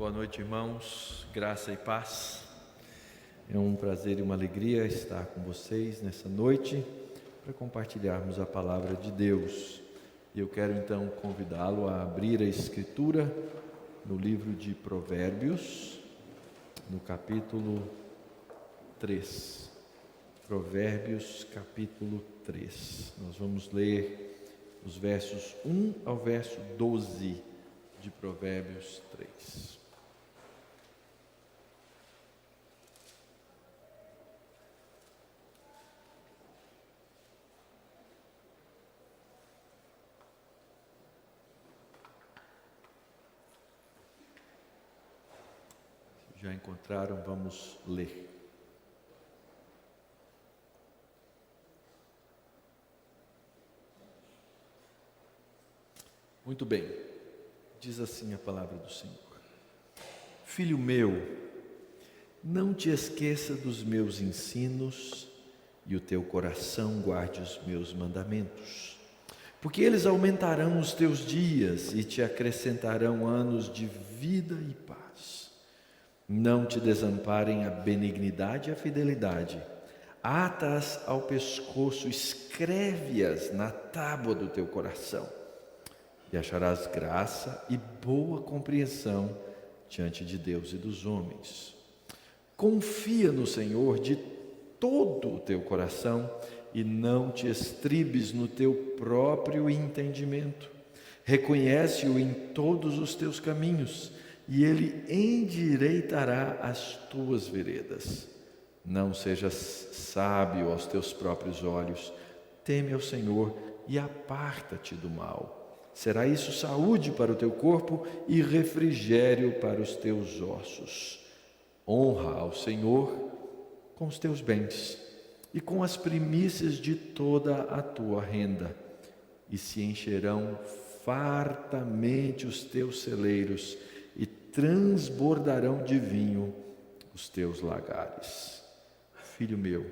Boa noite, irmãos, graça e paz. É um prazer e uma alegria estar com vocês nessa noite para compartilharmos a palavra de Deus. Eu quero então convidá-lo a abrir a Escritura no livro de Provérbios, no capítulo 3. Provérbios, capítulo 3. Nós vamos ler os versos 1 ao verso 12 de Provérbios 3. Já encontraram? Vamos ler. Muito bem, diz assim a palavra do Senhor: Filho meu, não te esqueça dos meus ensinos e o teu coração guarde os meus mandamentos, porque eles aumentarão os teus dias e te acrescentarão anos de vida e paz. Não te desamparem a benignidade e a fidelidade. Ata-as ao pescoço, escreve-as na tábua do teu coração, e acharás graça e boa compreensão diante de Deus e dos homens. Confia no Senhor de todo o teu coração e não te estribes no teu próprio entendimento. Reconhece-o em todos os teus caminhos, e Ele endireitará as tuas veredas. Não sejas sábio aos teus próprios olhos. Teme ao Senhor e aparta-te do mal. Será isso saúde para o teu corpo e refrigério para os teus ossos. Honra ao Senhor com os teus bens e com as primícias de toda a tua renda, e se encherão fartamente os teus celeiros e transbordarão de vinho os teus lagares. Filho meu,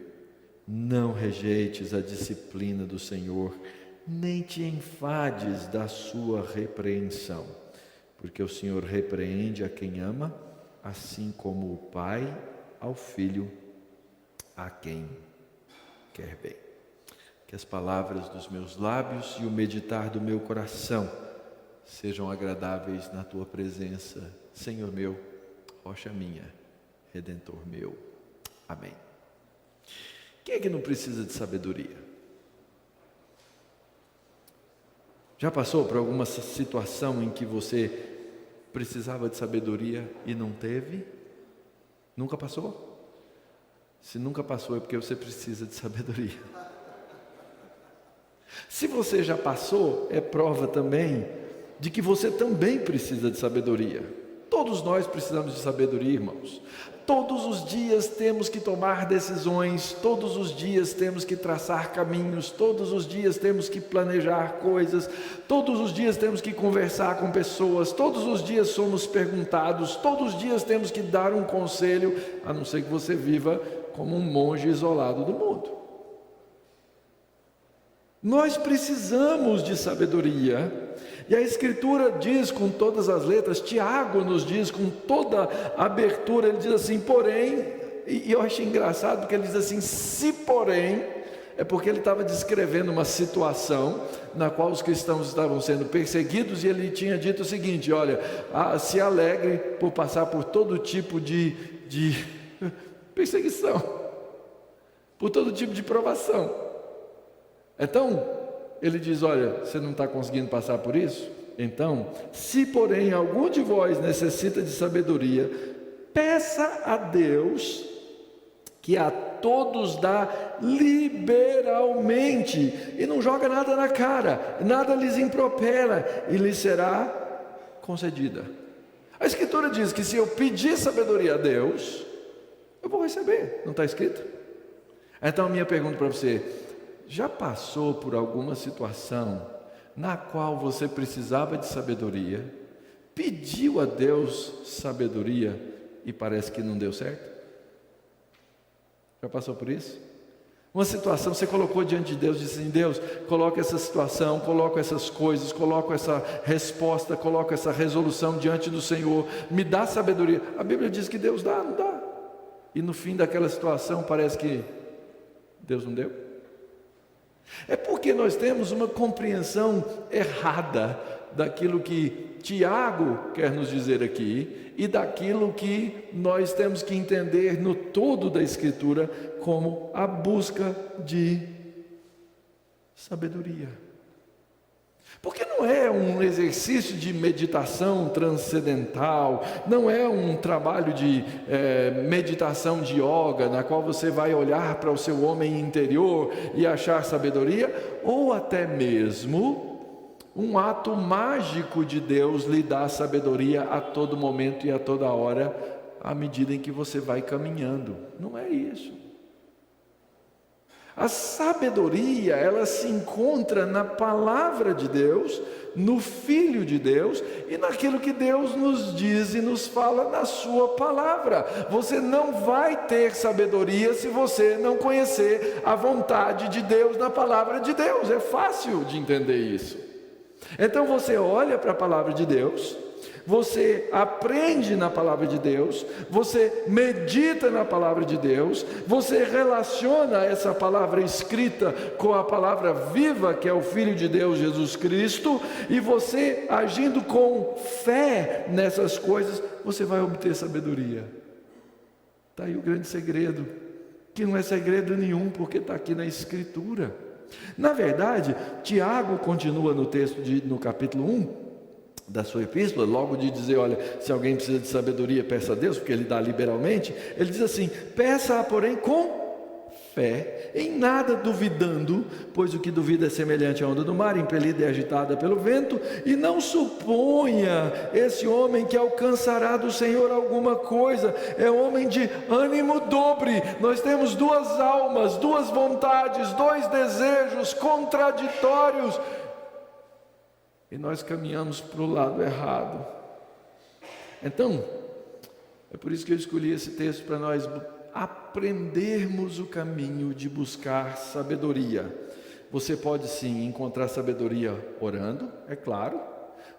não rejeites a disciplina do Senhor, nem te enfades da sua repreensão, porque o Senhor repreende a quem ama, assim como o pai ao filho a quem quer bem. Que as palavras dos meus lábios e o meditar do meu coração sejam agradáveis na tua presença, Senhor meu, rocha minha, Redentor meu. Amém. Quem é que não precisa de sabedoria? Já passou por alguma situação em que você precisava de sabedoria e não teve? Nunca passou? Se nunca passou é porque você precisa de sabedoria. Se você já passou, é prova também de que você também precisa de sabedoria. Todos nós precisamos de sabedoria, irmãos. Todos os dias temos que tomar decisões, todos os dias temos que traçar caminhos, todos os dias temos que planejar coisas, todos os dias temos que conversar com pessoas, todos os dias somos perguntados, todos os dias temos que dar um conselho, a não ser que você viva como um monge isolado do mundo. Nós precisamos de sabedoria. E a Escritura diz com todas as letras, Tiago nos diz com toda a abertura, ele diz assim, porém, e eu achei engraçado porque ele diz assim, se porém, é porque ele estava descrevendo uma situação na qual os cristãos estavam sendo perseguidos, e ele tinha dito o seguinte, olha, se alegre por passar por todo tipo de perseguição, por todo tipo de provação. Então, ele diz, olha, você não está conseguindo passar por isso? Então, se porém algum de vós necessita de sabedoria, peça a Deus, que a todos dá liberalmente, e não joga nada na cara, nada lhes impropera, e lhes será concedida. A Escritura diz que se eu pedir sabedoria a Deus, eu vou receber, não está escrito? Então a minha pergunta para você, já passou por alguma situação na qual você precisava de sabedoria, pediu a Deus sabedoria e parece que não deu certo? Já passou por isso? Uma situação você colocou diante de Deus, disse assim: Deus, coloca essa situação, coloca essas coisas, coloca essa resposta, coloca essa resolução diante do Senhor, me dá sabedoria. A Bíblia diz que Deus dá, não dá. E no fim daquela situação parece que Deus não deu. É porque nós temos uma compreensão errada daquilo que Tiago quer nos dizer aqui e daquilo que nós temos que entender no todo da Escritura como a busca de sabedoria. Porque não é um exercício de meditação transcendental, não é um trabalho de meditação de yoga, na qual você vai olhar para o seu homem interior e achar sabedoria, ou até mesmo um ato mágico de Deus lhe dar sabedoria a todo momento e a toda hora, à medida em que você vai caminhando. Não é isso. A sabedoria, ela se encontra na palavra de Deus, no Filho de Deus e naquilo que Deus nos diz e nos fala na sua palavra. Você não vai ter sabedoria se você não conhecer a vontade de Deus na palavra de Deus. É fácil de entender isso. Então você olha para a palavra de Deus, você aprende na palavra de Deus, você medita na palavra de Deus, você relaciona essa palavra escrita com a palavra viva que é o Filho de Deus, Jesus Cristo, e você agindo com fé nessas coisas, você vai obter sabedoria. Está aí o grande segredo, que não é segredo nenhum, porque está aqui na Escritura. Na verdade, Tiago continua no texto, no capítulo 1 da sua epístola, logo de dizer, olha, se alguém precisa de sabedoria, peça a Deus, porque Ele dá liberalmente. Ele diz assim: peça, porém, com fé, em nada duvidando, pois o que duvida é semelhante à onda do mar, impelida e agitada pelo vento, e não suponha esse homem que alcançará do Senhor alguma coisa. É homem de ânimo dobre. Nós temos duas almas, duas vontades, dois desejos contraditórios, e nós caminhamos para o lado errado. Então, é por isso que eu escolhi esse texto, para nós aprendermos o caminho de buscar sabedoria. Você pode sim encontrar sabedoria orando, é claro.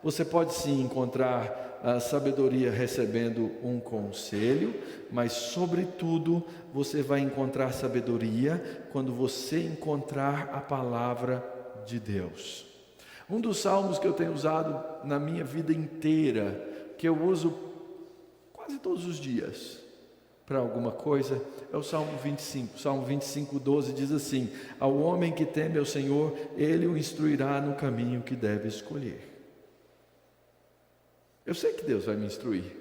Você pode sim encontrar a sabedoria recebendo um conselho, mas sobretudo você vai encontrar sabedoria quando você encontrar a palavra de Deus. Um dos salmos que eu tenho usado na minha vida inteira, que eu uso quase todos os dias para alguma coisa, é o Salmo 25. Salmo 25, 12 diz assim: ao homem que teme ao Senhor, Ele o instruirá no caminho que deve escolher. Eu sei que Deus vai me instruir,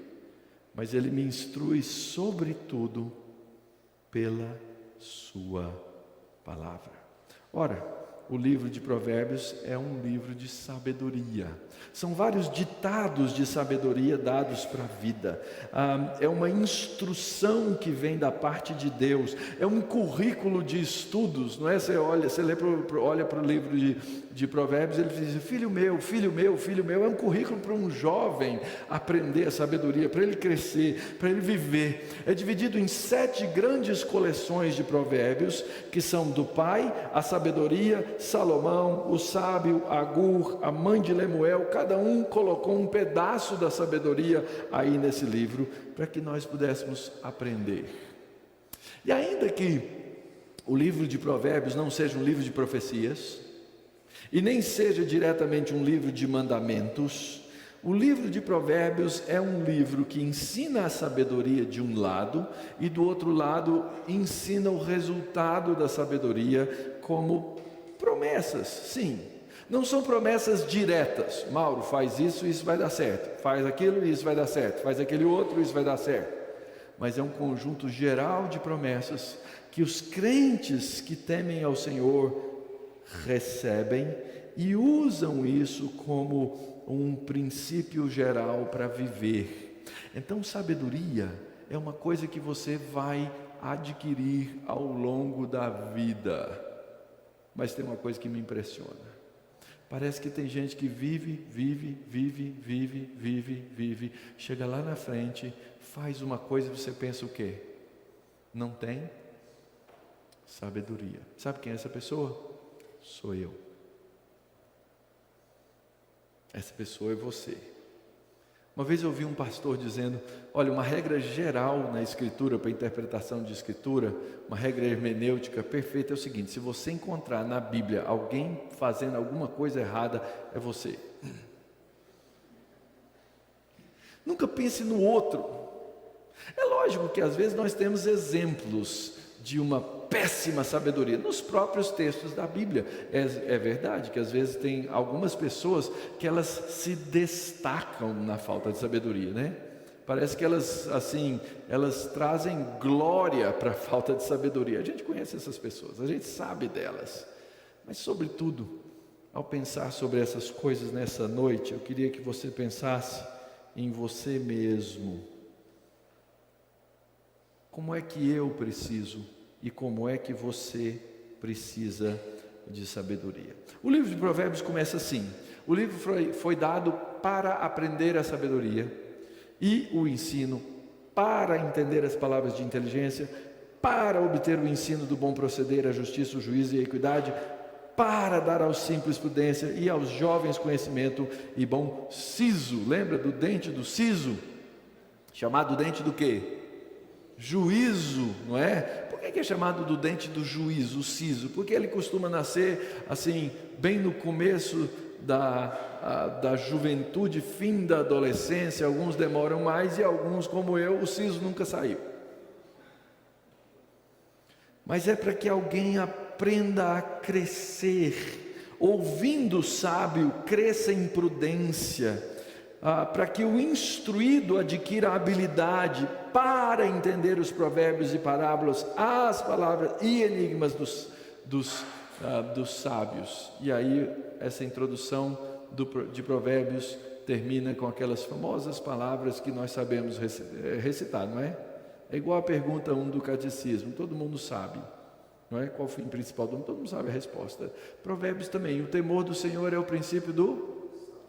mas Ele me instrui sobretudo pela sua palavra. Ora, o livro de Provérbios é um livro de sabedoria. São vários ditados de sabedoria dados para a vida. É uma instrução que vem da parte de Deus. É um currículo de estudos, não é? Você olha para o livro de Provérbios, ele diz: filho meu, filho meu, filho meu. É um currículo para um jovem aprender a sabedoria, para ele crescer, para ele viver. É dividido em 7 grandes coleções de provérbios, que são do pai, a sabedoria, Salomão, o sábio, Agur, a mãe de Lemuel. Cada um colocou um pedaço da sabedoria aí nesse livro, para que nós pudéssemos aprender. E ainda que o livro de Provérbios não seja um livro de profecias, e nem seja diretamente um livro de mandamentos, o livro de Provérbios é um livro que ensina a sabedoria de um lado, e do outro lado ensina o resultado da sabedoria como promessas. Sim, não são promessas diretas. Mauro, faz isso e isso vai dar certo, faz aquilo e isso vai dar certo, faz aquele outro e isso vai dar certo. Mas é um conjunto geral de promessas que os crentes que temem ao Senhor recebem e usam isso como um princípio geral para viver. Então, sabedoria é uma coisa que você vai adquirir ao longo da vida. Mas tem uma coisa que me impressiona. Parece que tem gente que vive, chega lá na frente, faz uma coisa e você pensa o quê? Não tem sabedoria. Sabe quem é essa pessoa? Sou eu. Essa pessoa é você. Uma vez eu ouvi um pastor dizendo, olha, uma regra geral na escritura, para interpretação de escritura, uma regra hermenêutica perfeita é o seguinte: se você encontrar na Bíblia alguém fazendo alguma coisa errada, é você. Nunca pense no outro. É lógico que às vezes nós temos exemplos de uma péssima sabedoria nos próprios textos da Bíblia. É verdade que às vezes tem algumas pessoas que elas se destacam na falta de sabedoria, né? Parece que elas trazem glória para a falta de sabedoria. A gente conhece essas pessoas, a gente sabe delas. Mas sobretudo, ao pensar sobre essas coisas nessa noite, eu queria que você pensasse em você mesmo. Como é que eu preciso e como é que você precisa de sabedoria? O livro de Provérbios começa assim: o livro foi dado para aprender a sabedoria e o ensino, para entender as palavras de inteligência, para obter o ensino do bom proceder, a justiça, o juízo e a equidade, para dar aos simples prudência e aos jovens conhecimento e bom siso. Lembra do dente do siso? Chamado dente do quê? Juízo, não é? Por que é chamado do dente do juízo, o siso? Porque ele costuma nascer assim, bem no começo da juventude, fim da adolescência. Alguns demoram mais e alguns, como eu, o siso nunca saiu. Mas é para que alguém aprenda a crescer, ouvindo o sábio, cresça em prudência, para que o instruído adquira a habilidade para entender os provérbios e parábolas, as palavras e enigmas dos sábios. E aí essa introdução de provérbios termina com aquelas famosas palavras que nós sabemos recitar, não é? É igual a pergunta 1 do catecismo, todo mundo sabe, não é? Qual o fim principal do mundo? Todo mundo sabe a resposta. Provérbios também: o temor do Senhor é o princípio do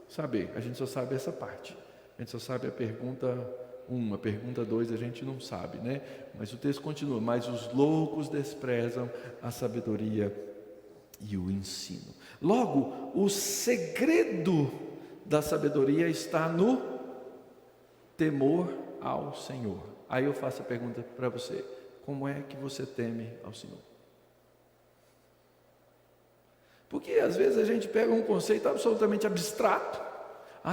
saber. A gente só sabe essa parte, a gente só sabe a pergunta 1, a pergunta 2 a gente não sabe, né? Mas o texto continua: mas os loucos desprezam a sabedoria e o ensino. Logo, o segredo da sabedoria está no temor ao Senhor. Aí eu faço a pergunta para você: como é que você teme ao Senhor? Porque às vezes a gente pega um conceito absolutamente abstrato.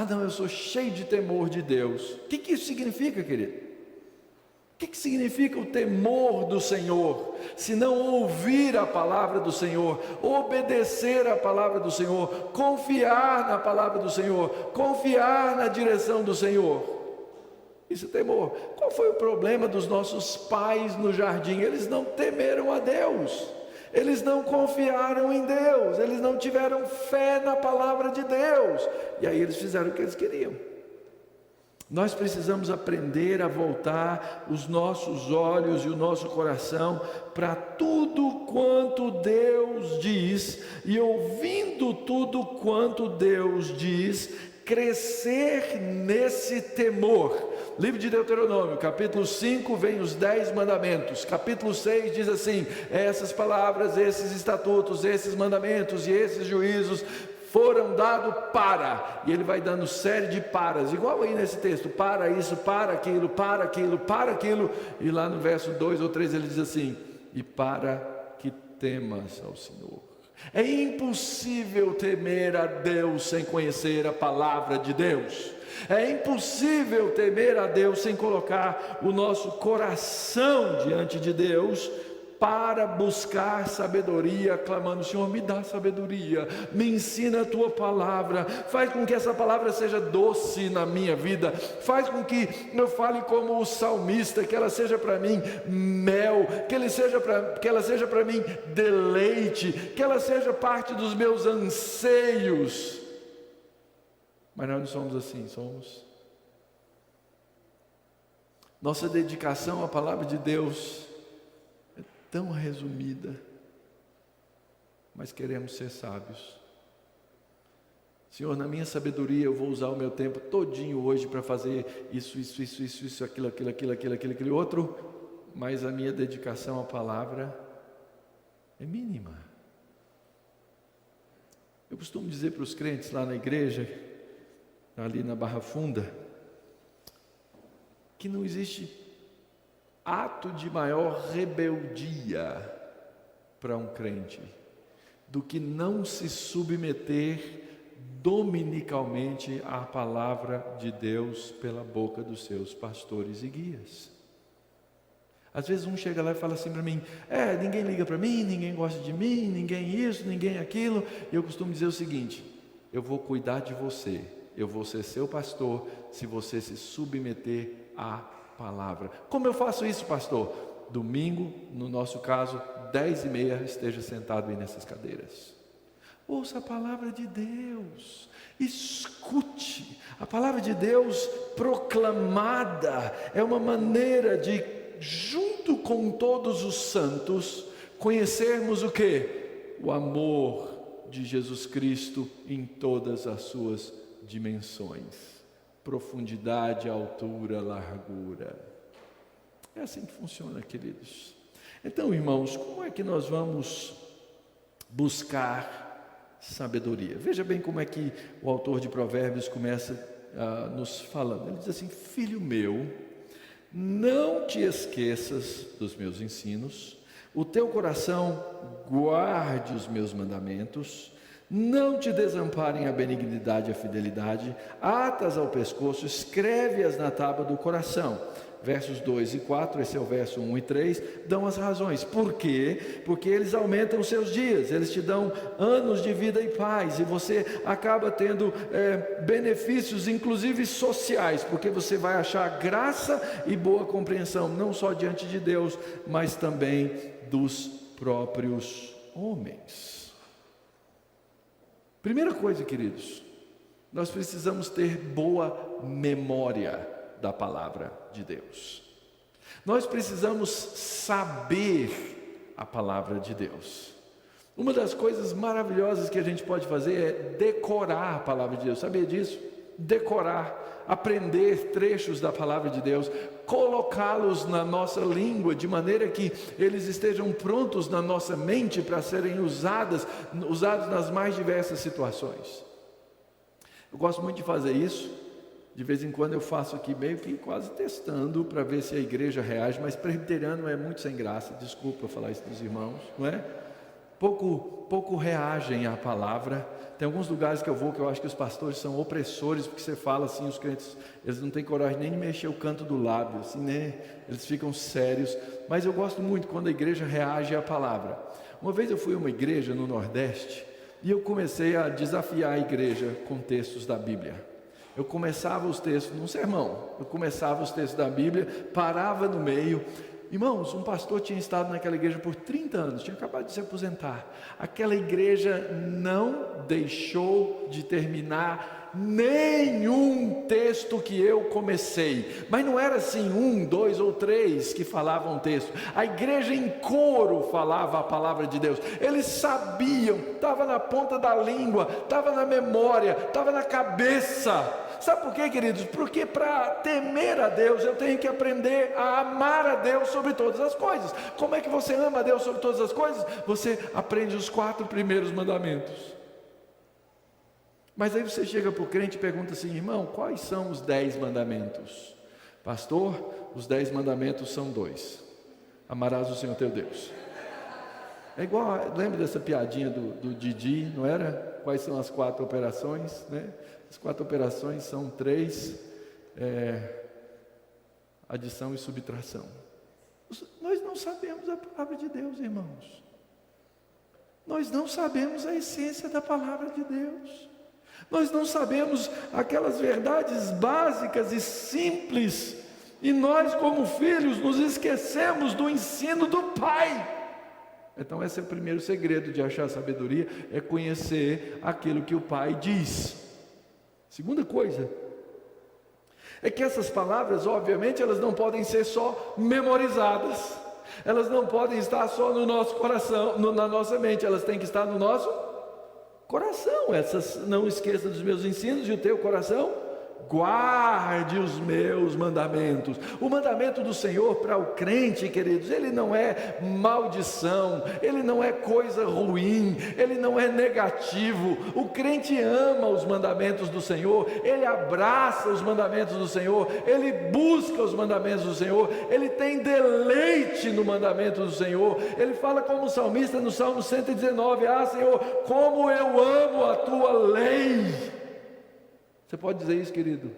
Não, eu sou cheio de temor de Deus. O que isso significa, querido? O que significa o temor do Senhor? Se não ouvir a palavra do Senhor, obedecer a palavra do Senhor, confiar na palavra do Senhor, confiar na direção do Senhor. Isso é temor. Qual foi o problema dos nossos pais no jardim? Eles não temeram a Deus. Eles não confiaram em Deus, eles não tiveram fé na palavra de Deus, e aí eles fizeram o que eles queriam. Nós precisamos aprender a voltar os nossos olhos e o nosso coração para tudo quanto Deus diz, e ouvindo tudo quanto Deus diz, crescer nesse temor. Livro de Deuteronômio, capítulo 5, vem os 10 mandamentos. Capítulo 6 diz assim: essas palavras, esses estatutos, esses mandamentos e esses juízos foram dados para, e ele vai dando série de paras, igual aí nesse texto: para isso, para aquilo, para aquilo, para aquilo. E lá no verso 2 ou 3 ele diz assim: e para que temas ao Senhor. É impossível temer a Deus sem conhecer a palavra de Deus. É impossível temer a Deus sem colocar o nosso coração diante de Deus para buscar sabedoria, clamando: Senhor, me dá sabedoria, me ensina a tua palavra, faz com que essa palavra seja doce na minha vida, faz com que eu fale como o salmista, que ela seja para mim mel, que ela seja para mim deleite, que ela seja parte dos meus anseios. Mas nós não somos assim, somos. Nossa dedicação à palavra de Deus é tão resumida, mas queremos ser sábios. Senhor, na minha sabedoria eu vou usar o meu tempo todinho hoje para fazer isso, aquilo, outro, mas a minha dedicação à palavra é mínima. Eu costumo dizer para os crentes lá na igreja, ali na Barra Funda, que não existe ato de maior rebeldia para um crente do que não se submeter dominicalmente à palavra de Deus pela boca dos seus pastores e guias. Às vezes um chega lá e fala assim para mim: ninguém liga para mim, ninguém gosta de mim, ninguém isso, ninguém aquilo. E eu costumo dizer o seguinte: eu vou cuidar de você, eu vou ser seu pastor se você se submeter à palavra. Como eu faço isso, pastor? Domingo, no nosso caso, 10h30, esteja sentado aí nessas cadeiras. Ouça a palavra de Deus, escute. A palavra de Deus proclamada é uma maneira de, junto com todos os santos, conhecermos o quê? O amor de Jesus Cristo em todas as suas dimensões: profundidade, altura, largura. É assim que funciona, queridos. Então, irmãos, como é que nós vamos buscar sabedoria? Veja bem como é que o autor de Provérbios começa nos falando. Ele diz assim: filho meu, não te esqueças dos meus ensinos, o teu coração guarde os meus mandamentos, não te desamparem a benignidade e a fidelidade, atas ao pescoço, escreve-as na tábua do coração. Versos 2 e 4, esse é o verso 1 e 3, dão as razões. Por quê? Porque eles aumentam os seus dias, eles te dão anos de vida e paz, e você acaba tendo benefícios, inclusive sociais, porque você vai achar graça e boa compreensão, não só diante de Deus, mas também dos próprios homens. Primeira coisa, queridos, nós precisamos ter boa memória da palavra de Deus. Nós precisamos saber a palavra de Deus. Uma das coisas maravilhosas que a gente pode fazer é decorar a palavra de Deus. Sabia disso? Decorar, aprender trechos da palavra de Deus, colocá-los na nossa língua, de maneira que eles estejam prontos na nossa mente para serem usados nas mais diversas situações. Eu gosto muito de fazer isso. De vez em quando eu faço aqui meio que quase testando para ver se a igreja reage, mas presbiteriano é muito sem graça, desculpa falar isso dos irmãos, não é? Pouco reagem à palavra. Tem alguns lugares que eu vou que eu acho que os pastores são opressores, porque você fala assim, os crentes, eles não têm coragem nem de mexer o canto do lábio, assim, né? Eles ficam sérios, mas eu gosto muito quando a igreja reage à palavra. Uma vez eu fui a uma igreja no Nordeste, e eu comecei a desafiar a igreja com textos da Bíblia. Eu começava os textos num sermão, eu começava os textos da Bíblia, parava no meio. Irmãos, um pastor tinha estado naquela igreja por 30 anos, tinha acabado de se aposentar. Aquela igreja não deixou de terminar nenhum texto que eu comecei, mas não era assim 1, 2 ou 3 que falavam texto. A igreja em coro falava a palavra de Deus. Eles sabiam, estava na ponta da língua, estava na memória, estava na cabeça. Sabe por quê, queridos? Porque para temer a Deus eu tenho que aprender a amar a Deus sobre todas as coisas. Como é que você ama a Deus sobre todas as coisas? Você aprende os 4 primeiros mandamentos. Mas aí você chega para o crente e pergunta assim: irmão, quais são os 10 mandamentos? Pastor, os 10 mandamentos são 2: amarás o Senhor teu Deus. É igual, lembra dessa piadinha do Didi, não era? Quais são as 4 operações, né? As 4 operações são 3, adição e subtração. Nós não sabemos a palavra de Deus, irmãos. Nós não sabemos a essência da palavra de Deus. Nós não sabemos aquelas verdades básicas e simples. E nós, como filhos, nos esquecemos do ensino do Pai. Então esse é o primeiro segredo de achar sabedoria, é conhecer aquilo que o Pai diz. Segunda coisa, é que essas palavras, obviamente, elas não podem ser só memorizadas, elas não podem estar só no nosso coração, na nossa mente, elas têm que estar no nosso coração. Essas, não esqueça dos meus ensinos, e o teu coração guarde os meus mandamentos. O mandamento do Senhor para o crente, queridos, ele não é maldição, ele não é coisa ruim, ele não é negativo. O crente ama os mandamentos do Senhor, ele abraça os mandamentos do Senhor, ele busca os mandamentos do Senhor, ele tem deleite no mandamento do Senhor. Ele fala como salmista no Salmo 119: ah, Senhor, como eu amo a tua lei. Você pode dizer isso, querido?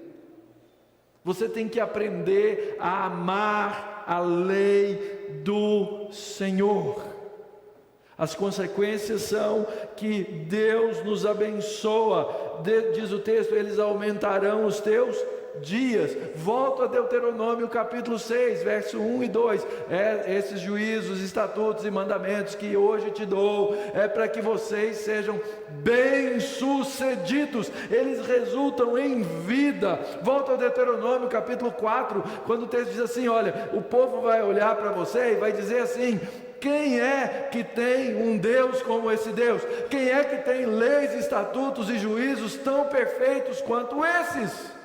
Você tem que aprender a amar a lei do Senhor. As consequências são que Deus nos abençoa. Diz o texto: eles aumentarão os teus dias. Volta a Deuteronômio capítulo 6, verso 1 e 2. Esses juízos, estatutos e mandamentos que hoje te dou, é para que vocês sejam bem-sucedidos, eles resultam em vida. Volta ao Deuteronômio capítulo 4, quando o texto diz assim: olha, o povo vai olhar para você e vai dizer assim: quem é que tem um Deus como esse Deus? Quem é que tem leis, estatutos e juízos tão perfeitos quanto esses?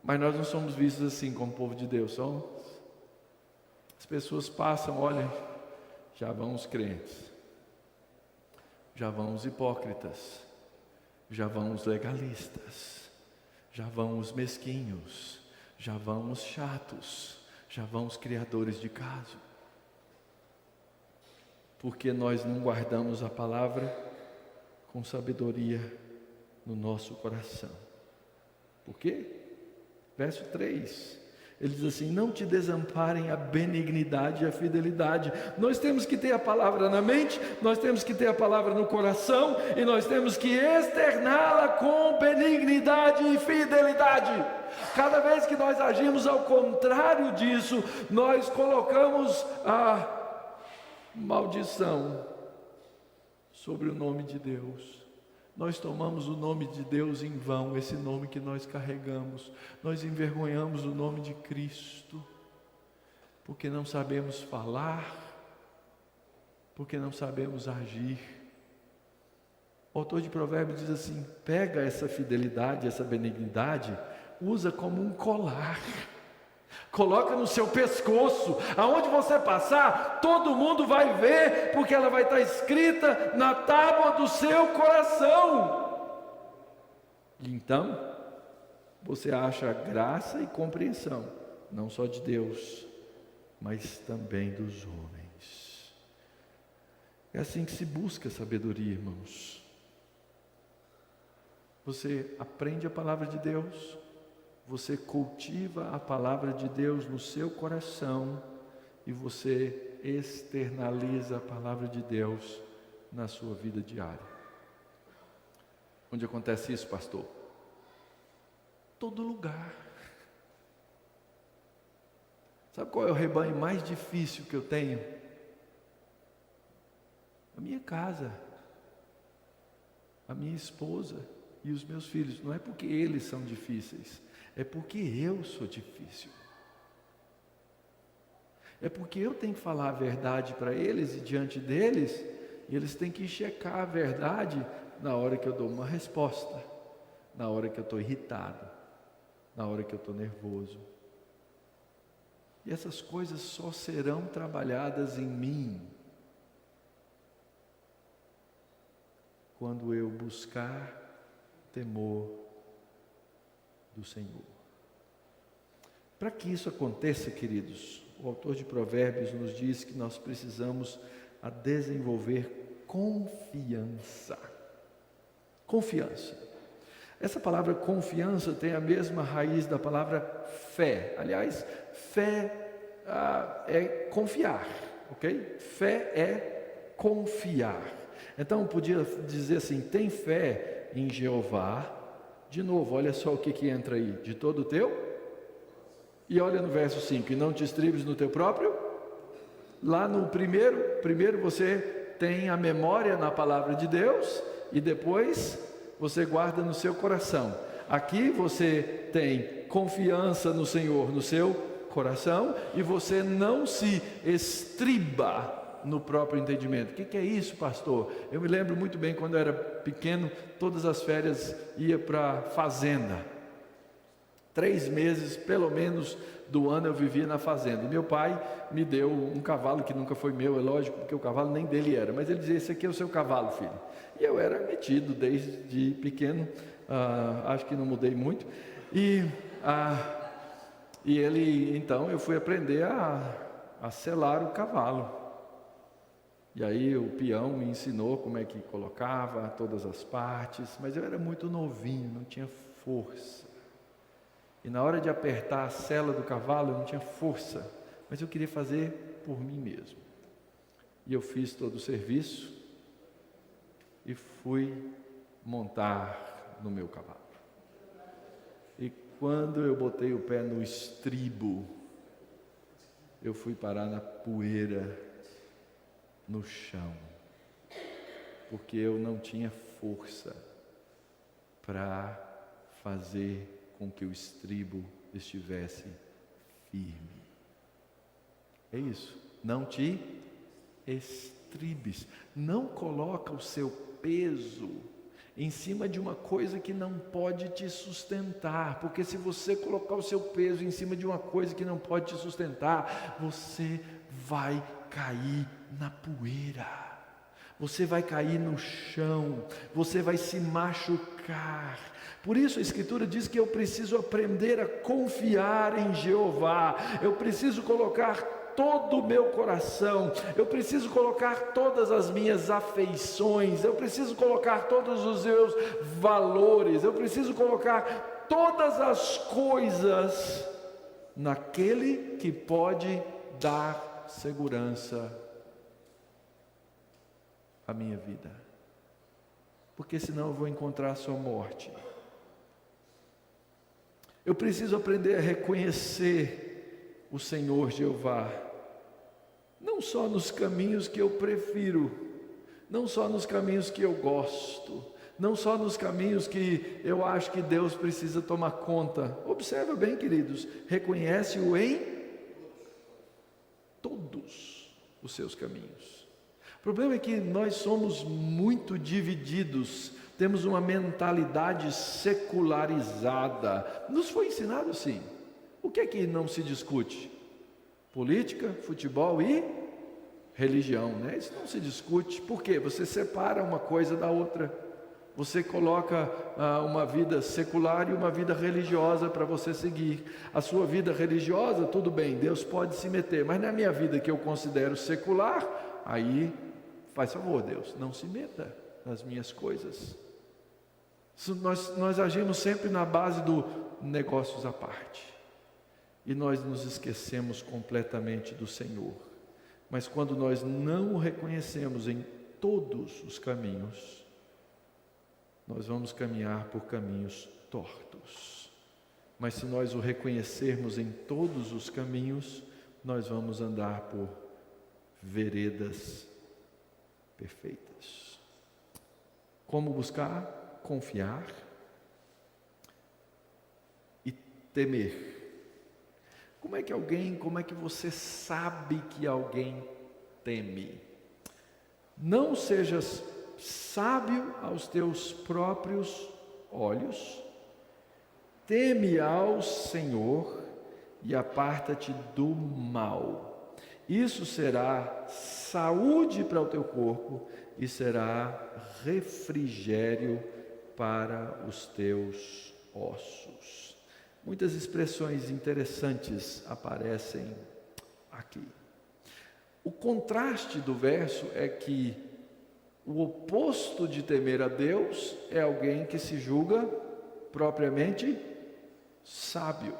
Mas nós não somos vistos assim como povo de Deus, somos? As pessoas passam, olhem, já vão os crentes, já vão os hipócritas, já vão os legalistas, já vão os mesquinhos, já vão os chatos, já vão os criadores de caso. Porque nós não guardamos a palavra com sabedoria no nosso coração. Por quê? Verso 3, ele diz assim: não te desamparem a benignidade e a fidelidade. Nós temos que ter a palavra na mente, nós temos que ter a palavra no coração, e nós temos que externá-la com benignidade e fidelidade. Cada vez que nós agimos ao contrário disso, nós colocamos a maldição sobre o nome de Deus. Nós tomamos o nome de Deus em vão, esse nome que nós carregamos. Nós envergonhamos o nome de Cristo, porque não sabemos falar, porque não sabemos agir. O autor de Provérbios diz assim: pega essa fidelidade, essa benignidade, usa como um colar. Coloca no seu pescoço, aonde você passar, todo mundo vai ver, porque ela vai estar escrita na tábua do seu coração. E então, você acha graça e compreensão, não só de Deus, mas também dos homens. É assim que se busca sabedoria, irmãos. Você aprende a palavra de Deus, você cultiva a palavra de Deus no seu coração e você externaliza a palavra de Deus na sua vida diária. Onde acontece isso, pastor? Todo lugar. Sabe qual é o rebanho mais difícil que eu tenho? A minha casa, a minha esposa e os meus filhos. Não é porque eles são difíceis, é porque eu sou difícil. É porque eu tenho que falar a verdade para eles e diante deles, e eles têm que checar a verdade na hora que eu dou uma resposta, na hora que eu estou irritado, na hora que eu estou nervoso. E essas coisas só serão trabalhadas em mim quando eu buscar temor do Senhor. Para que isso aconteça, queridos, o autor de Provérbios nos diz que nós precisamos a desenvolver confiança. Confiança. Essa palavra confiança tem a mesma raiz da palavra fé. Aliás, fé é confiar, ok? Fé é confiar. Então, podia dizer assim: tem fé em Jeová. De novo, olha só o que entra aí: de todo o teu. E olha no verso 5: e não te estribes no teu próprio. Lá no primeiro você tem a memória na palavra de Deus, e depois você guarda no seu coração. Aqui você tem confiança no Senhor no seu coração, e você não se estriba no próprio entendimento. O que é isso, pastor? Eu me lembro muito bem, quando eu era pequeno, todas as férias ia para a fazenda. 3 meses, pelo menos, do ano eu vivia na fazenda. E meu pai me deu um cavalo que nunca foi meu, é lógico, porque o cavalo nem dele era. Mas ele dizia, esse aqui é o seu cavalo, filho. E eu era metido desde pequeno, acho que não mudei muito. E ele, então, eu fui aprender a selar o cavalo. E aí o peão me ensinou como é que colocava todas as partes, mas eu era muito novinho, não tinha força. E na hora de apertar a sela do cavalo, eu não tinha força, mas eu queria fazer por mim mesmo. E eu fiz todo o serviço e fui montar no meu cavalo. E quando eu botei o pé no estribo, eu fui parar na poeira, no chão, porque eu não tinha força para fazer com que o estribo estivesse firme. É isso, não te estribes, não coloca o seu peso em cima de uma coisa que não pode te sustentar, porque se você colocar o seu peso em cima de uma coisa que não pode te sustentar, você vai cair na poeira, você vai cair no chão, você vai se machucar. Por isso a Escritura diz que eu preciso aprender a confiar em Jeová, eu preciso colocar todo o meu coração, eu preciso colocar todas as minhas afeições, eu preciso colocar todos os meus valores, eu preciso colocar todas as coisas naquele que pode dar segurança à minha vida, porque senão eu vou encontrar só morte. Eu preciso aprender a reconhecer o Senhor Jeová, não só nos caminhos que eu prefiro, não só nos caminhos que eu gosto, não só nos caminhos que eu acho que Deus precisa tomar conta. Observa bem, queridos, reconhece-o em todos os seus caminhos. O problema é que nós somos muito divididos, temos uma mentalidade secularizada. Nos foi ensinado assim. O que é que não se discute? Política, futebol e religião, né? Isso não se discute. Por quê? Você separa uma coisa da outra. Você coloca uma vida secular e uma vida religiosa para você seguir. A sua vida religiosa, tudo bem, Deus pode se meter, mas na minha vida que eu considero secular, aí faz favor, Deus, não se meta nas minhas coisas. Nós agimos sempre na base do negócios à parte, e nós nos esquecemos completamente do Senhor. Mas quando nós não o reconhecemos em todos os caminhos, nós vamos caminhar por caminhos tortos. Mas se nós o reconhecermos em todos os caminhos, nós vamos andar por veredas perfeitas. Como buscar? Confiar e temer. Como é que você sabe que alguém teme? Não sejas sábio aos teus próprios olhos, teme ao Senhor e aparta-te do mal. Isso será saúde para o teu corpo e será refrigério para os teus ossos. Muitas expressões interessantes aparecem aqui. O contraste do verso é que o oposto de temer a Deus é alguém que se julga propriamente sábio.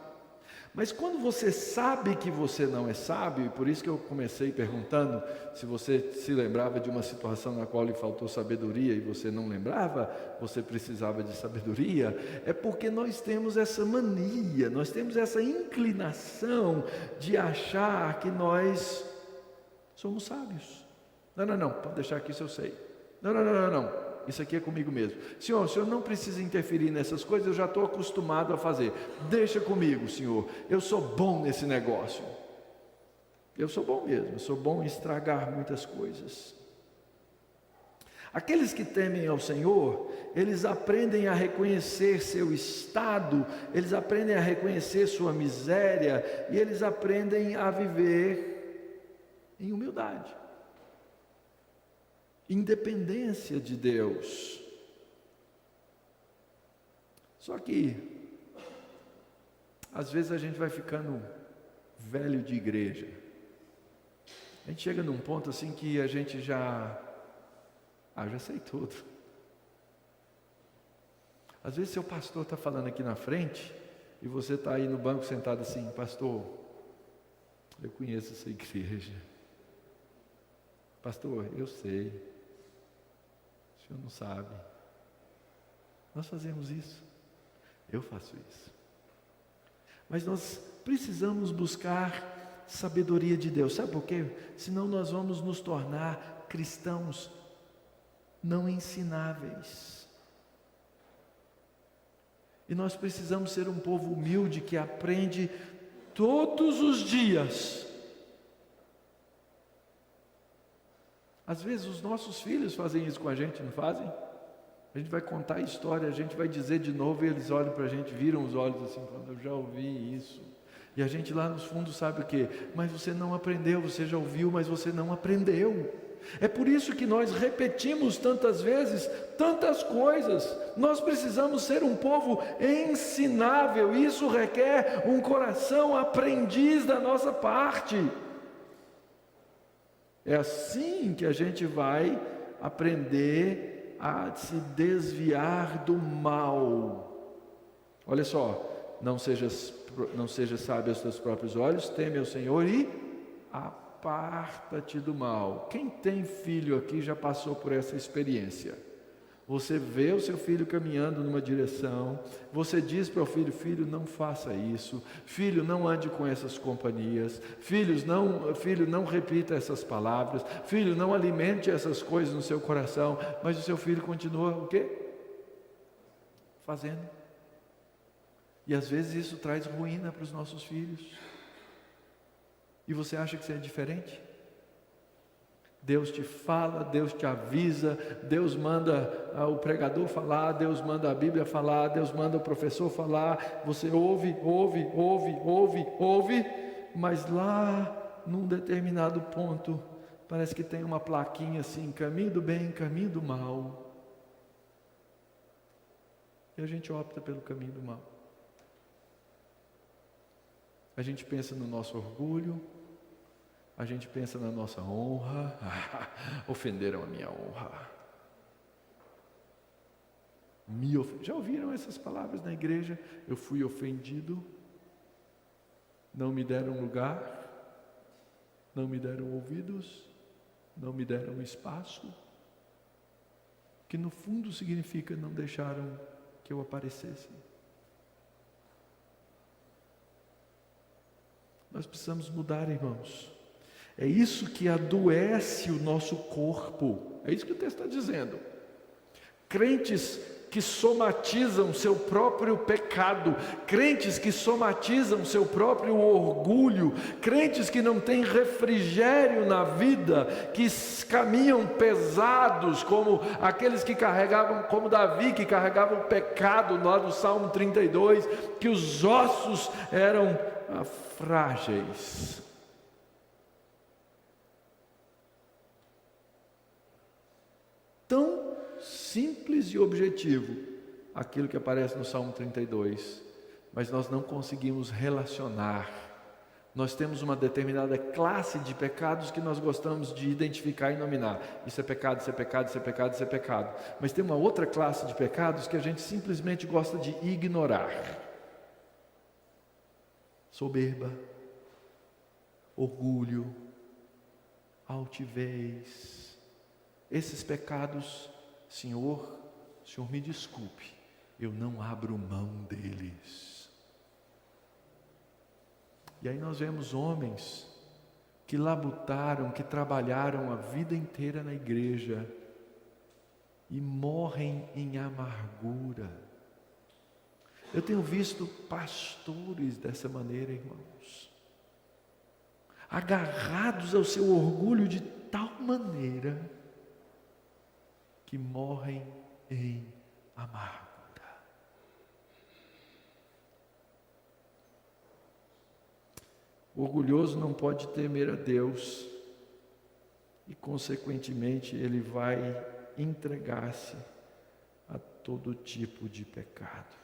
Mas quando você sabe que você não é sábio, e por isso que eu comecei perguntando se você se lembrava de uma situação na qual lhe faltou sabedoria e você não lembrava, você precisava de sabedoria, é porque nós temos essa mania, nós temos essa inclinação de achar que nós somos sábios. Não, pode deixar aqui se eu sei. Não. Isso aqui é comigo mesmo. Senhor, o Senhor não precisa interferir nessas coisas, eu já estou acostumado a fazer. Deixa comigo, Senhor. Eu sou bom nesse negócio. Eu sou bom mesmo, eu sou bom em estragar muitas coisas. Aqueles que temem ao Senhor, eles aprendem a reconhecer seu estado, eles aprendem a reconhecer sua miséria e eles aprendem a viver em humildade, independência de Deus. Só que, às vezes a gente vai ficando velho de igreja. A gente chega num ponto assim que a gente já sei tudo. Às vezes seu pastor está falando aqui na frente e você está aí no banco sentado assim: pastor, eu conheço essa igreja. Pastor, eu sei. O senhor não sabe. Nós fazemos isso. Eu faço isso. Mas nós precisamos buscar sabedoria de Deus. Sabe por quê? Senão nós vamos nos tornar cristãos não ensináveis. E nós precisamos ser um povo humilde que aprende todos os dias. Às vezes os nossos filhos fazem isso com a gente, não fazem? A gente vai contar a história, a gente vai dizer de novo e eles olham para a gente, viram os olhos assim, falando: eu já ouvi isso. E a gente lá nos fundos sabe o quê? Mas você não aprendeu, você já ouviu, mas você não aprendeu. É por isso que nós repetimos tantas vezes, tantas coisas. Nós precisamos ser um povo ensinável. Isso requer um coração aprendiz da nossa parte. É assim que a gente vai aprender a se desviar do mal. Olha só, não seja sábio aos teus próprios olhos, teme ao Senhor e aparta-te do mal. Quem tem filho aqui já passou por essa experiência. Você vê o seu filho caminhando numa direção, você diz para o filho: filho, não faça isso, filho, não ande com essas companhias, filho, não repita essas palavras, filho, não alimente essas coisas no seu coração, mas o seu filho continua o quê? Fazendo. E às vezes isso traz ruína para os nossos filhos. E você acha que você é diferente? Deus te fala, Deus te avisa, Deus manda o pregador falar, Deus manda a Bíblia falar, Deus manda o professor falar. Você ouve, mas lá num determinado ponto parece que tem uma plaquinha assim: caminho do bem, caminho do mal. E a gente opta pelo caminho do mal. A gente pensa no nosso orgulho, a gente pensa na nossa honra. Ofenderam a minha honra. Já ouviram essas palavras na igreja? Eu fui ofendido, não me deram lugar, não me deram ouvidos, não me deram espaço, que no fundo significa não deixaram que eu aparecesse. Nós precisamos mudar, irmãos. É isso que adoece o nosso corpo. É isso que o texto está dizendo. Crentes que somatizam seu próprio pecado, crentes que somatizam seu próprio orgulho, crentes que não têm refrigério na vida, que caminham pesados, como aqueles que carregavam, como Davi, que carregava o pecado lá do Salmo 32, que os ossos eram frágeis. Tão simples e objetivo aquilo que aparece no Salmo 32, mas nós não conseguimos relacionar. Nós temos uma determinada classe de pecados que nós gostamos de identificar e nominar. Isso é pecado, isso é pecado, isso é pecado, isso é pecado. Mas tem uma outra classe de pecados que a gente simplesmente gosta de ignorar. Soberba, orgulho, altivez. Esses pecados, Senhor me desculpe, eu não abro mão deles. E aí nós vemos homens que labutaram, que trabalharam a vida inteira na igreja e morrem em amargura. Eu tenho visto pastores dessa maneira, irmãos, agarrados ao seu orgulho de tal maneira que morrem em amargura. O orgulhoso não pode temer a Deus e, consequentemente, ele vai entregar-se a todo tipo de pecado.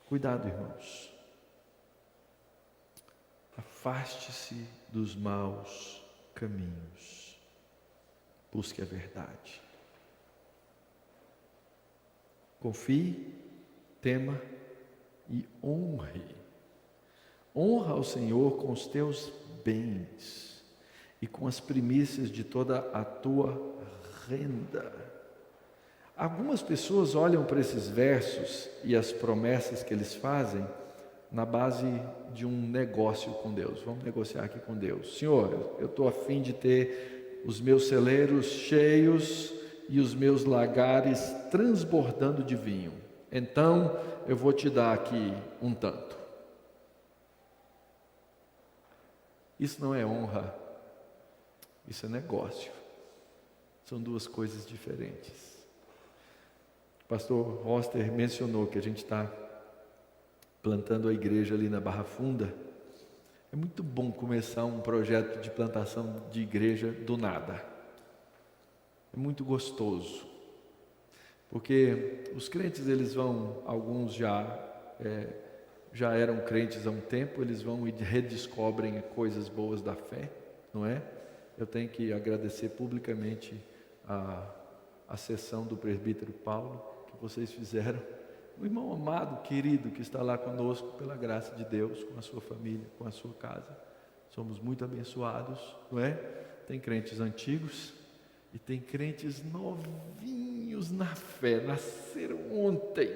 Cuidado, irmãos. Afaste-se dos maus caminhos. Busque a verdade. Confie, tema e honre. Honra ao Senhor com os teus bens e com as primícias de toda a tua renda. Algumas pessoas olham para esses versos e as promessas que eles fazem na base de um negócio com Deus. Vamos negociar aqui com Deus. Senhor, eu estou a fim de ter os meus celeiros cheios e os meus lagares transbordando de vinho. Então, eu vou te dar aqui um tanto. Isso não é honra, isso é negócio. São duas coisas diferentes. O pastor Roster mencionou que a gente está plantando a igreja ali na Barra Funda. É muito bom começar um projeto de plantação de igreja do nada. É muito gostoso. Porque os crentes, eles vão, alguns já eram crentes há um tempo, eles vão e redescobrem coisas boas da fé, não é? Eu tenho que agradecer publicamente a sessão do presbítero Paulo, que vocês fizeram. O irmão amado, querido, que está lá conosco, pela graça de Deus, com a sua família, com a sua casa. Somos muito abençoados, não é? Tem crentes antigos e tem crentes novinhos na fé, nasceram ontem.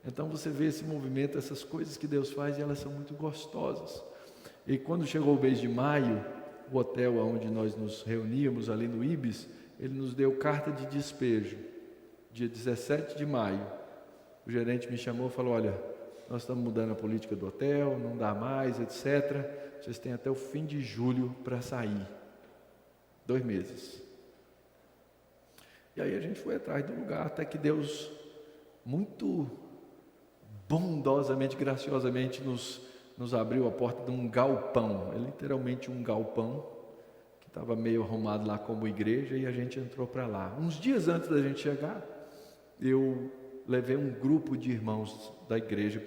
Então você vê esse movimento, essas coisas que Deus faz, e elas são muito gostosas. E quando chegou o mês de maio, o hotel onde nós nos reuníamos, ali no Ibis, ele nos deu carta de despejo. Dia 17 de maio, o gerente me chamou e falou: olha, nós estamos mudando a política do hotel, não dá mais, etc. Vocês têm até o fim de julho para sair. 2 meses. E aí a gente foi atrás do lugar, até que Deus, muito bondosamente, graciosamente, nos abriu a porta de um galpão. É literalmente um galpão, que estava meio arrumado lá como igreja, e a gente entrou para lá. Uns dias antes da gente chegar, eu levei um grupo de irmãos da igreja,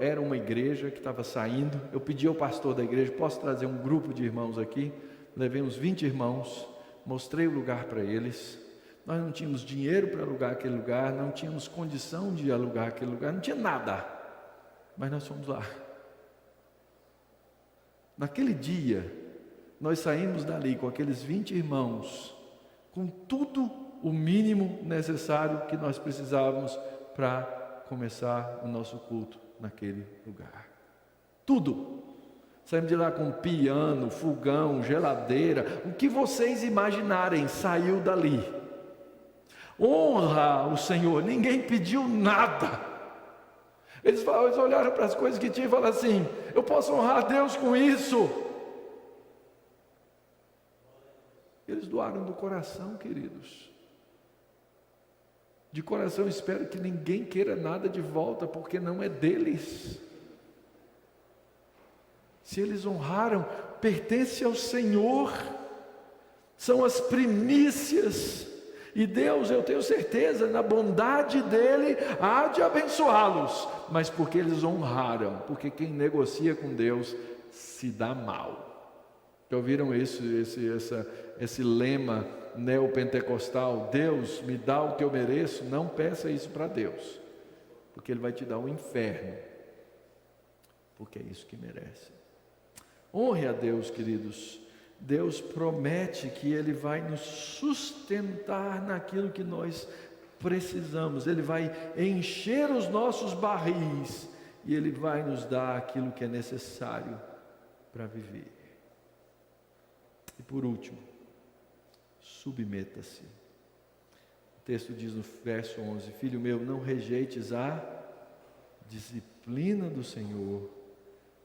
era uma igreja que estava saindo, eu pedi ao pastor da igreja: posso trazer um grupo de irmãos aqui? Levei uns 20 irmãos, mostrei o lugar para eles. Nós não tínhamos dinheiro para alugar aquele lugar, não tínhamos condição de alugar aquele lugar, não tinha nada, mas nós fomos lá. Naquele dia, nós saímos dali com aqueles 20 irmãos, com tudo o mínimo necessário que nós precisávamos para começar o nosso culto naquele lugar. Tudo. Saímos de lá com piano, fogão, geladeira, o que vocês imaginarem saiu dali. Honra o Senhor, ninguém pediu nada. Eles olharam para as coisas que tinham e falaram assim: eu posso honrar a Deus com isso. Eles doaram do coração, queridos. De coração, espero que ninguém queira nada de volta, porque não é deles. Se eles honraram, pertence ao Senhor, são as primícias, e Deus, eu tenho certeza, na bondade dEle, há de abençoá-los, mas porque eles honraram, porque quem negocia com Deus se dá mal. Já ouviram isso, esse lema neopentecostal? Deus me dá o que eu mereço? Não peça isso para Deus, porque Ele vai te dar um inferno, porque é isso que merece. Honre a Deus, queridos. Deus promete que Ele vai nos sustentar naquilo que nós precisamos. Ele vai encher os nossos barris e Ele vai nos dar aquilo que é necessário para viver. E por último, submeta-se. O texto diz no verso 11: filho meu, não rejeites a disciplina do Senhor,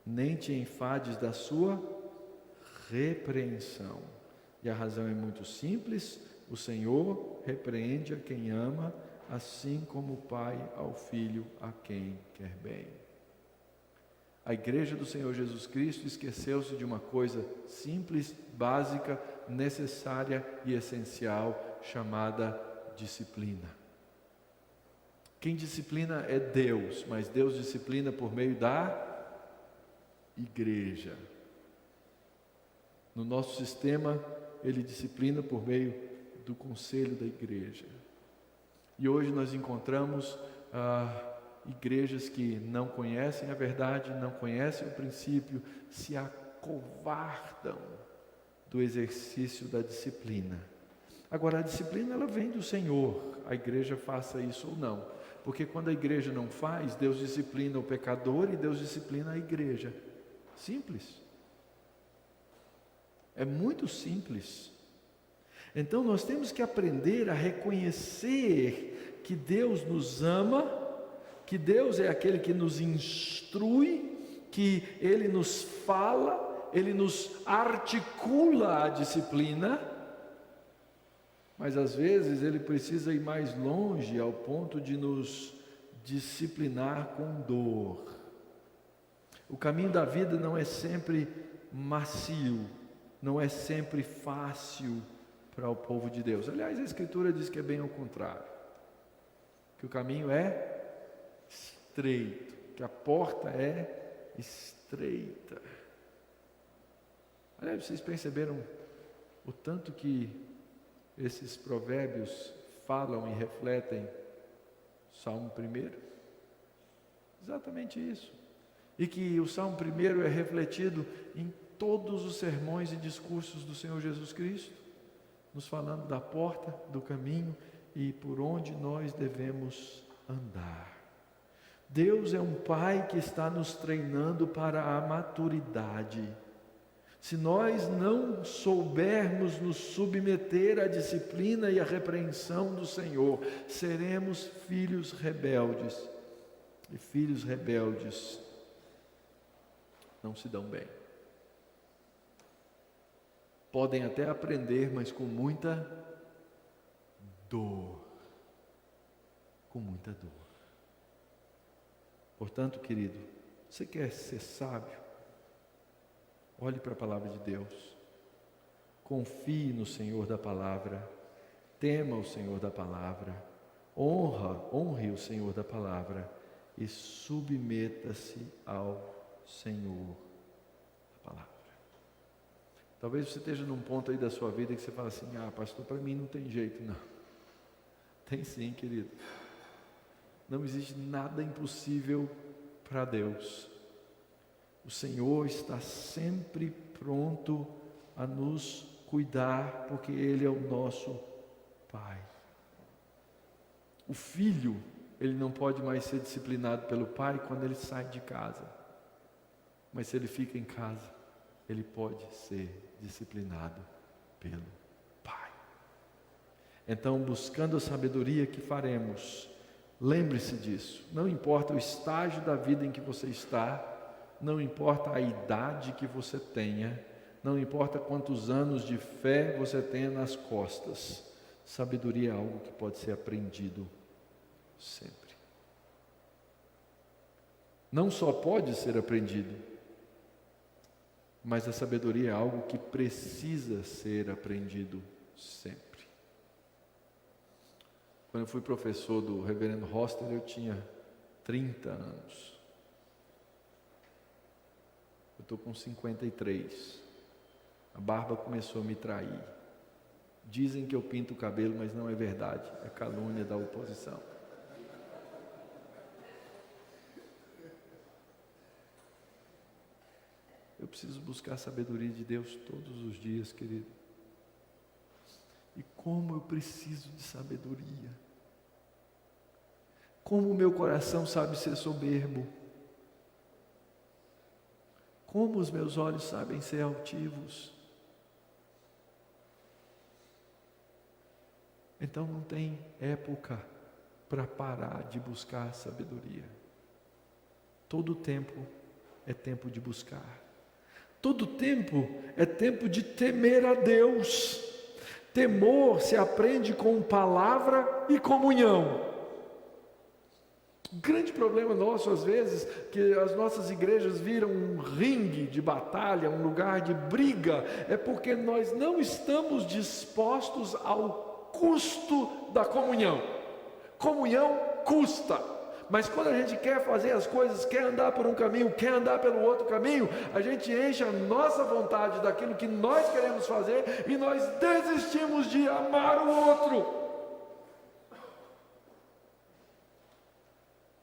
nem te enfades da sua repreensão, E a razão é muito simples: o Senhor repreende a quem ama, assim como o Pai ao Filho a quem quer bem. A igreja do Senhor Jesus Cristo esqueceu-se de uma coisa simples, básica, necessária e essencial, chamada disciplina. Quem disciplina é Deus, mas Deus disciplina por meio da igreja. No nosso sistema, Ele disciplina por meio do conselho da igreja. E hoje nós encontramos igrejas que não conhecem a verdade, não conhecem o princípio, se acovardam do exercício da disciplina. Agora, a disciplina ela vem do Senhor, a igreja faça isso ou não. Porque quando a igreja não faz, Deus disciplina o pecador e Deus disciplina a igreja. Simples. É muito simples. Então nós temos que aprender a reconhecer que Deus nos ama, que Deus é aquele que nos instrui, que Ele nos fala, Ele nos articula a disciplina, mas às vezes Ele precisa ir mais longe ao ponto de nos disciplinar com dor. O caminho da vida não é sempre macio, não é sempre fácil para o povo de Deus. Aliás, a Escritura diz que é bem ao contrário, que o caminho é estreito, que a porta é estreita. Aliás, vocês perceberam o tanto que esses provérbios falam e refletem Salmo 1? Exatamente isso. E que o Salmo 1 é refletido em todos os sermões e discursos do Senhor Jesus Cristo, nos falando da porta, do caminho e por onde nós devemos andar. Deus é um Pai que está nos treinando para a maturidade. Se nós não soubermos nos submeter à disciplina e à repreensão do Senhor, seremos filhos rebeldes. E filhos rebeldes não se dão bem. Podem até aprender, mas com muita dor. Com muita dor. Portanto, querido, você quer ser sábio? Olhe para a palavra de Deus. Confie no Senhor da palavra. Tema o Senhor da palavra. Honre o Senhor da palavra. E submeta-se ao Senhor da palavra. Talvez você esteja num ponto aí da sua vida que você fala assim: pastor, para mim não tem jeito. Não. Tem sim, querido. Não existe nada impossível para Deus. O Senhor está sempre pronto a nos cuidar, porque Ele é o nosso Pai. O filho, ele não pode mais ser disciplinado pelo pai quando ele sai de casa. Mas se ele fica em casa, ele pode ser disciplinado pelo Pai. Então, buscando a sabedoria, que faremos? Lembre-se disso. Não importa o estágio da vida em que você está, não importa a idade que você tenha, não importa quantos anos de fé você tenha nas costas, sabedoria é algo que pode ser aprendido sempre. Não só pode ser aprendido, mas a sabedoria é algo que precisa ser aprendido sempre. Quando eu fui professor do reverendo Hoster, eu tinha 30 anos. Eu estou com 53. A barba começou a me trair. Dizem que eu pinto o cabelo, mas não é verdade. É calúnia da oposição. Eu preciso buscar a sabedoria de Deus todos os dias, querido. E como eu preciso de sabedoria. Como o meu coração sabe ser soberbo. Como os meus olhos sabem ser altivos. Então não tem época para parar de buscar sabedoria. Todo tempo é tempo de buscar. Todo tempo é tempo de temer a Deus. Temor se aprende com palavra e comunhão. O grande problema nosso, às vezes, que as nossas igrejas viram um ringue de batalha, um lugar de briga, é porque nós não estamos dispostos ao custo da comunhão. Comunhão custa, mas quando a gente quer fazer as coisas, quer andar por um caminho, quer andar pelo outro caminho, a gente enche a nossa vontade daquilo que nós queremos fazer e nós desistimos de amar o outro.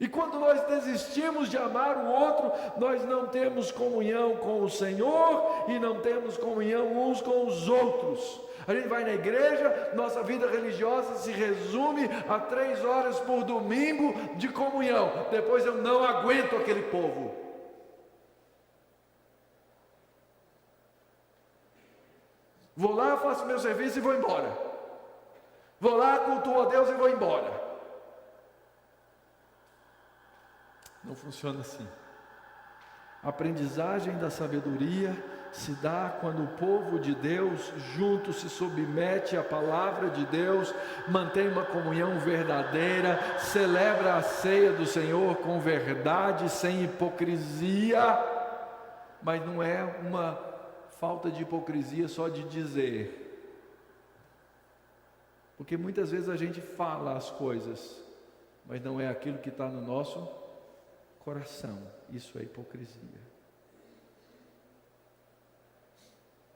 E quando nós desistimos de amar o outro, nós não temos comunhão com o Senhor e não temos comunhão uns com os outros. A gente vai na igreja, nossa vida religiosa se resume a 3 horas por domingo de comunhão. Depois eu não aguento aquele povo. Vou lá, faço meu serviço e vou embora. Vou lá, cultuo a Deus e vou embora. Não funciona assim. A aprendizagem da sabedoria se dá quando o povo de Deus junto se submete à palavra de Deus, mantém uma comunhão verdadeira, celebra a ceia do Senhor com verdade, sem hipocrisia, mas não é uma falta de hipocrisia só de dizer, porque muitas vezes a gente fala as coisas, mas não é aquilo que está no nosso coração. Isso é hipocrisia.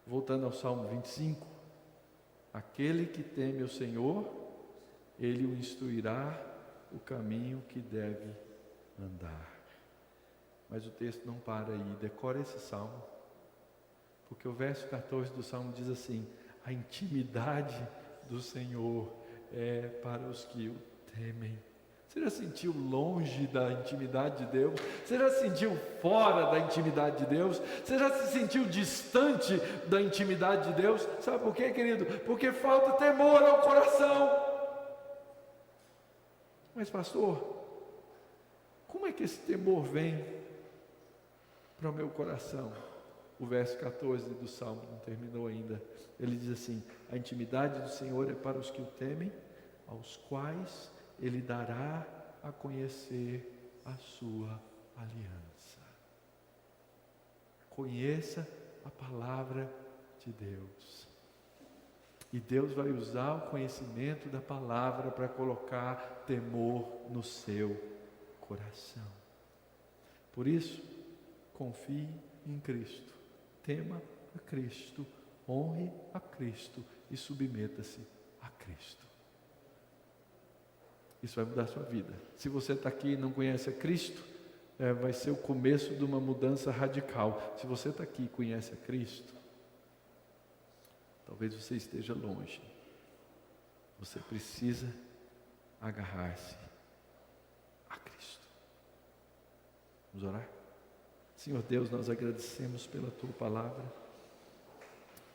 Voltando ao Salmo 25, aquele que teme o Senhor, Ele o instruirá o caminho que deve andar. Mas o texto não para aí, decora esse Salmo, porque o verso 14 do Salmo diz assim: a intimidade do Senhor é para os que o temem. Você já sentiu longe da intimidade de Deus? Você já se sentiu fora da intimidade de Deus? Você já se sentiu distante da intimidade de Deus? Sabe por quê, querido? Porque falta temor ao coração. Mas pastor, como é que esse temor vem para o meu coração? O verso 14 do Salmo não terminou ainda. Ele diz assim: a intimidade do Senhor é para os que o temem, aos quais Ele dará a conhecer a sua aliança. Conheça a palavra de Deus. E Deus vai usar o conhecimento da palavra para colocar temor no seu coração. Por isso, confie em Cristo, tema a Cristo, honre a Cristo e submeta-se a Cristo. Isso vai mudar a sua vida. Se você está aqui e não conhece a Cristo, vai ser o começo de uma mudança radical. Se você está aqui e conhece a Cristo, talvez você esteja longe. Você precisa agarrar-se a Cristo. Vamos orar? Senhor Deus, nós agradecemos pela Tua palavra.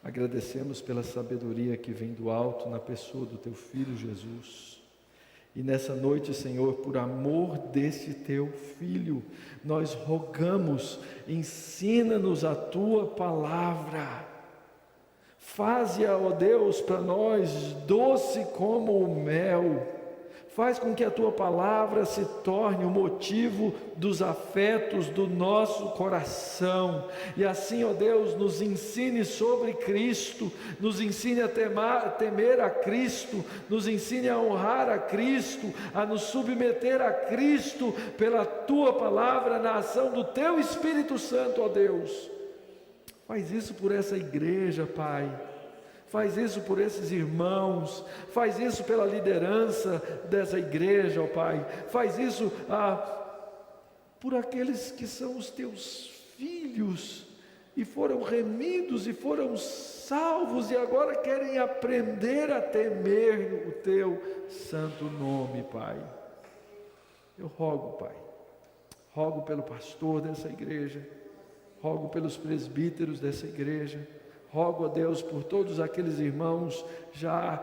Agradecemos pela sabedoria que vem do alto na pessoa do Teu Filho Jesus. E nessa noite, Senhor, por amor desse Teu Filho, nós rogamos, ensina-nos a Tua palavra. Faze-a, ó Deus, para nós doce como o mel. Faz com que a Tua palavra se torne o motivo dos afetos do nosso coração. E assim, ó Deus, nos ensine sobre Cristo, nos ensine a temer a Cristo, nos ensine a honrar a Cristo, a nos submeter a Cristo pela Tua palavra, na ação do Teu Espírito Santo, ó Deus. Faz isso por essa igreja, Pai. Faz isso por esses irmãos, faz isso pela liderança dessa igreja, ó Pai. Faz isso por aqueles que são os Teus filhos e foram remidos e foram salvos e agora querem aprender a temer o Teu santo nome, Pai. Eu rogo, Pai, rogo pelo pastor dessa igreja, rogo pelos presbíteros dessa igreja, rogo a Deus por todos aqueles irmãos já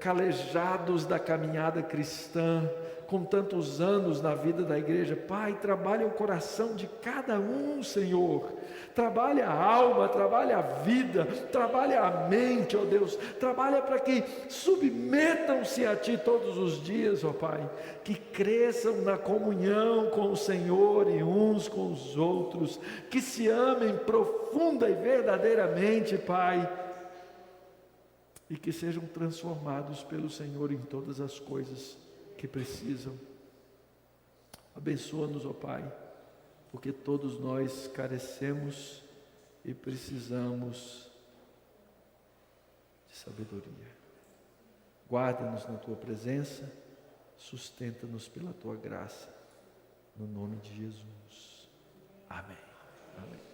calejados da caminhada cristã, com tantos anos na vida da igreja. Pai, trabalha o coração de cada um, Senhor. Trabalha a alma, trabalha a vida, trabalha a mente, ó Deus. Trabalha para que submetam-se a Ti todos os dias, ó Pai. Que cresçam na comunhão com o Senhor e uns com os outros. Que se amem profunda e verdadeiramente, Pai. E que sejam transformados pelo Senhor em todas as coisas que precisam. Abençoa-nos, ó Pai, porque todos nós carecemos e precisamos de sabedoria. Guarda-nos na Tua presença, sustenta-nos pela Tua graça, no nome de Jesus. Amém. Amém.